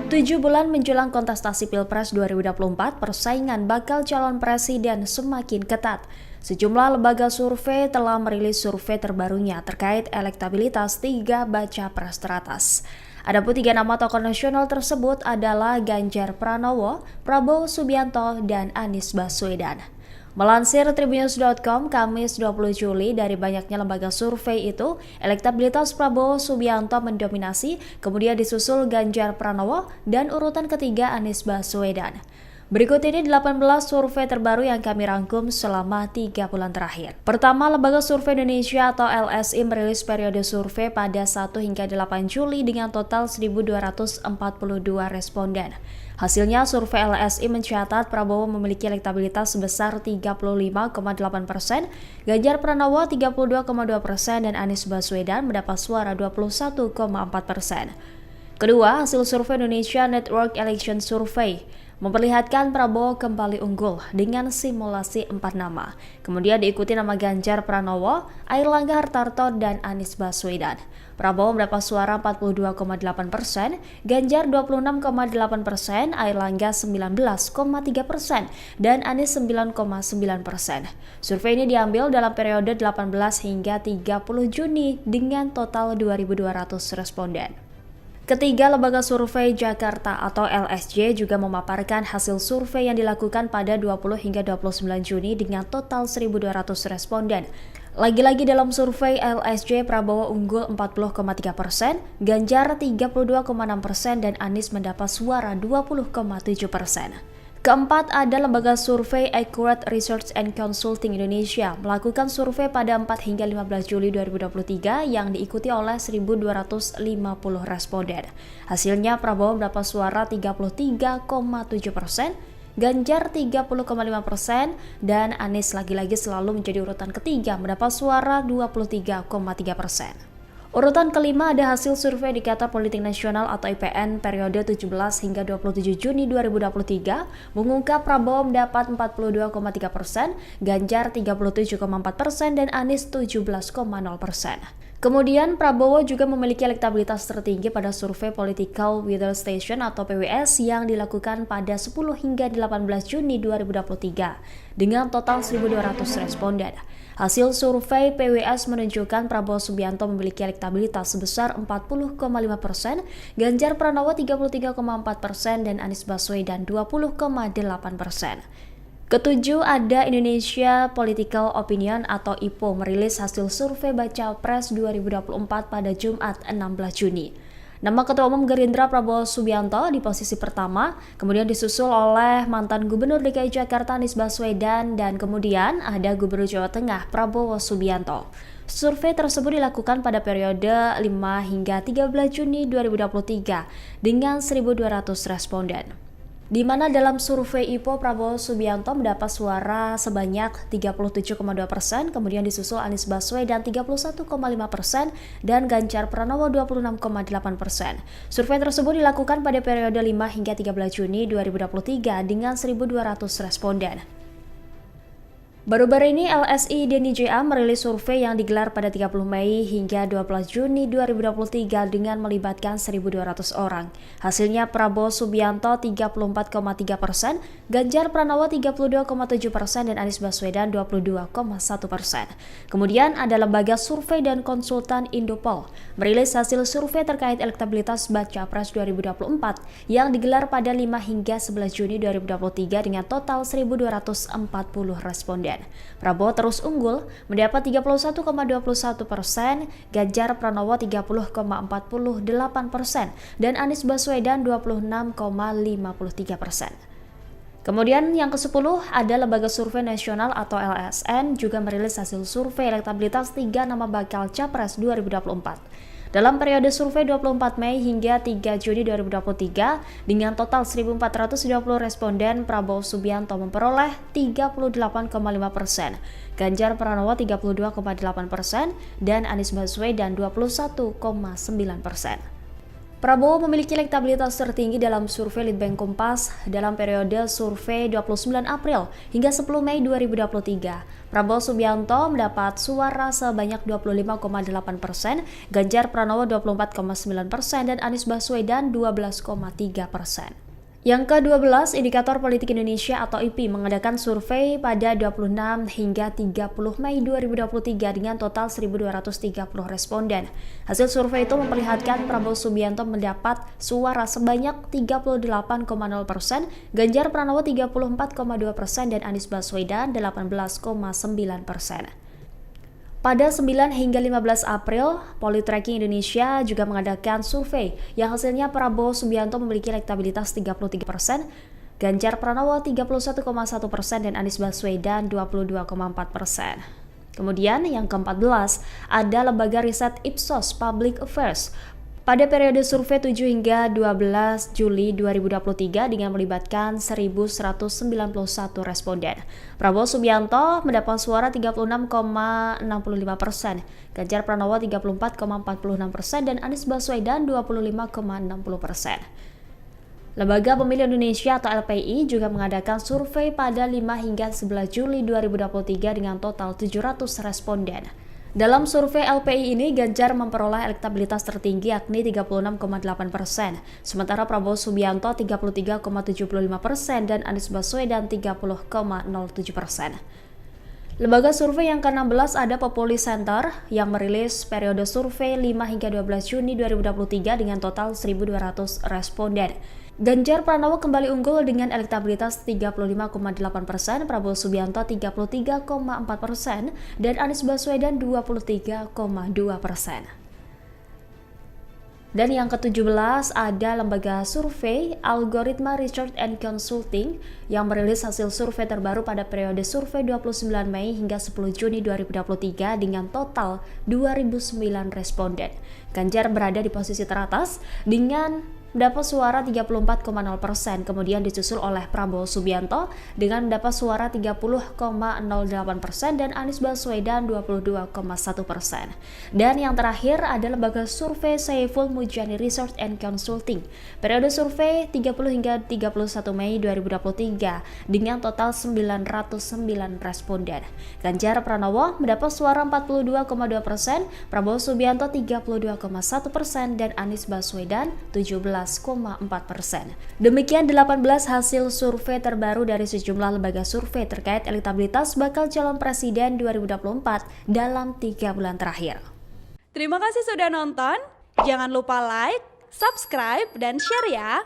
7 bulan menjelang kontestasi Pilpres 2024, persaingan bakal calon presiden semakin ketat. Sejumlah lembaga survei telah merilis survei terbarunya terkait elektabilitas 3 baca pres teratas. Adapun 3 nama tokoh nasional tersebut adalah Ganjar Pranowo, Prabowo Subianto, dan Anies Baswedan. Melansir Tribunnews.com, Kamis 20 Juli, dari banyaknya lembaga survei itu, elektabilitas Prabowo Subianto mendominasi, kemudian disusul Ganjar Pranowo, dan urutan ketiga Anies Baswedan. Berikut ini 18 survei terbaru yang kami rangkum selama 3 bulan terakhir. Pertama, Lembaga Survei Indonesia atau LSI merilis periode survei pada 1 hingga 8 Juli dengan total 1.242 responden. Hasilnya, survei LSI mencatat Prabowo memiliki elektabilitas sebesar 35,8%, Ganjar Pranowo 32,2%, dan Anies Baswedan mendapat suara 21,4%. Kedua, hasil survei Indonesia Network Election Survey memperlihatkan Prabowo kembali unggul dengan simulasi 4 nama. Kemudian diikuti nama Ganjar Pranowo, Airlangga Hartarto, dan Anies Baswedan. Prabowo mendapat suara 42,8%, Ganjar 26,8%, Airlangga 19,3%, dan Anies 9,9%. Survei ini diambil dalam periode 18 hingga 30 Juni dengan total 2.200 responden. Ketiga, Lembaga Survei Jakarta atau LSJ juga memaparkan hasil survei yang dilakukan pada 20 hingga 29 Juni dengan total 1.200 responden. Lagi-lagi dalam survei LSJ, Prabowo unggul 40,3%, Ganjar 32,6%, dan Anies mendapat suara 20,7%. Keempat, ada lembaga survei Accurate Research and Consulting Indonesia melakukan survei pada 4 hingga 15 Juli 2023 yang diikuti oleh 1.250 responden. Hasilnya, Prabowo mendapat suara 33,7%, Ganjar 30,5%, dan Anies lagi-lagi selalu menjadi urutan ketiga mendapat suara 23,3%. Urutan kelima ada hasil survei Indikator Politik Nasional atau IPN periode 17 hingga 27 Juni 2023 mengungkap Prabowo mendapat 42,3%, Ganjar 37,4%, dan Anies 17,0%. Kemudian Prabowo juga memiliki elektabilitas tertinggi pada survei Political Weather Station atau PWS yang dilakukan pada 10 hingga 18 Juni 2023 dengan total 1.200 responden. Hasil survei PWS menunjukkan Prabowo Subianto memiliki elektabilitas sebesar 40,5%, Ganjar Pranowo 33,4%, dan Anies Baswedan 20,8%. Ketujuh, ada Indonesia Political Opinion atau IPO merilis hasil survei Baca Pres 2024 pada Jumat 16 Juni. Nama Ketua Umum Gerindra Prabowo Subianto di posisi pertama, kemudian disusul oleh mantan Gubernur DKI Jakarta Anies Baswedan, dan kemudian ada Gubernur Jawa Tengah Prabowo Subianto. Survei tersebut dilakukan pada periode 5 hingga 13 Juni 2023 dengan 1.200 responden. Di mana dalam survei IPO Prabowo Subianto mendapat suara sebanyak 37,2%, kemudian disusul Anies Baswedan 31,5%, dan Ganjar Pranowo 26,8%. Survei tersebut dilakukan pada periode 5 hingga 13 Juni 2023 dengan 1.200 responden. Baru-baru ini LSI DNIJA merilis survei yang digelar pada 30 Mei hingga 12 Juni 2023 dengan melibatkan 1.200 orang. Hasilnya Prabowo Subianto 34,3%, Ganjar Pranowo 32,7%, dan Anies Baswedan 22,1%. Kemudian ada lembaga survei dan konsultan Indopol merilis hasil survei terkait elektabilitas Baca Pres 2024 yang digelar pada 5 hingga 11 Juni 2023 dengan total 1.240 responden. Prabowo terus unggul, mendapat 31,21%, Ganjar Pranowo 30,48%, dan Anies Baswedan 26,53%. Kemudian yang ke-10 ada Lembaga Survei Nasional atau LSN juga merilis hasil survei elektabilitas 3 nama bakal Capres 2024. Dalam periode survei 24 Mei hingga 3 Juni 2023, dengan total 1.420 responden, Prabowo Subianto memperoleh 38,5%, Ganjar Pranowo 32,8%, dan Anies Baswedan 21,9%. Prabowo memiliki elektabilitas tertinggi dalam survei Litbang Kompas dalam periode survei 29 April hingga 10 Mei 2023. Prabowo Subianto mendapat suara sebanyak 25,8%, Ganjar Pranowo 24,9%, dan Anies Baswedan 12,3%. Yang ke-12, Indikator Politik Indonesia atau IPI mengadakan survei pada 26 hingga 30 Mei 2023 dengan total 1.230 responden. Hasil survei itu memperlihatkan Prabowo Subianto mendapat suara sebanyak 38,0%, Ganjar Pranowo 34,2%, dan Anies Baswedan 18,9%. Pada 9 hingga 15 April, Politracking Indonesia juga mengadakan survei yang hasilnya Prabowo Subianto memiliki elektabilitas 33%, Ganjar Pranowo 31,1%, dan Anies Baswedan 22,4%. Kemudian yang ke-14 ada lembaga riset Ipsos Public Affairs pada periode survei 7 hingga 12 Juli 2023 dengan melibatkan 1.191 responden. Prabowo Subianto mendapat suara 36,65%, Ganjar Pranowo 34,46%, dan Anies Baswedan 25,60%. Lembaga Pemilih Indonesia atau LPI juga mengadakan survei pada 5 hingga 11 Juli 2023 dengan total 700 responden. Dalam survei LPI ini, Ganjar memperoleh elektabilitas tertinggi yakni 36,8%, sementara Prabowo Subianto 33,75% dan Anies Baswedan 30,07%. Lembaga survei yang ke-16 ada Populi Center yang merilis periode survei 5 hingga 12 Juni 2023 dengan total 1.200 responden. Ganjar Pranowo kembali unggul dengan elektabilitas 35,8%, Prabowo Subianto 33,4%, dan Anies Baswedan 23,2%. Dan yang ke-17 ada lembaga survei Algoritma Research and Consulting yang merilis hasil survei terbaru pada periode survei 29 Mei hingga 10 Juni 2023 dengan total 2.009 responden. Ganjar berada di posisi teratas dengan mendapat suara 34,0%, kemudian disusul oleh Prabowo Subianto dengan mendapat suara 30,08% dan Anies Baswedan 22,1%. Dan yang terakhir ada lembaga survei Saiful Mujani Research and Consulting. Periode survei 30 hingga 31 Mei 2023 dengan total 909 responden. Ganjar Pranowo mendapat suara 42,2%, Prabowo Subianto 32,1%, dan Anies Baswedan 17,4%. Demikian 18 hasil survei terbaru dari sejumlah lembaga survei terkait elektabilitas bakal calon presiden 2024 dalam 3 bulan terakhir. Terima kasih sudah nonton. Jangan lupa like, subscribe, dan share ya.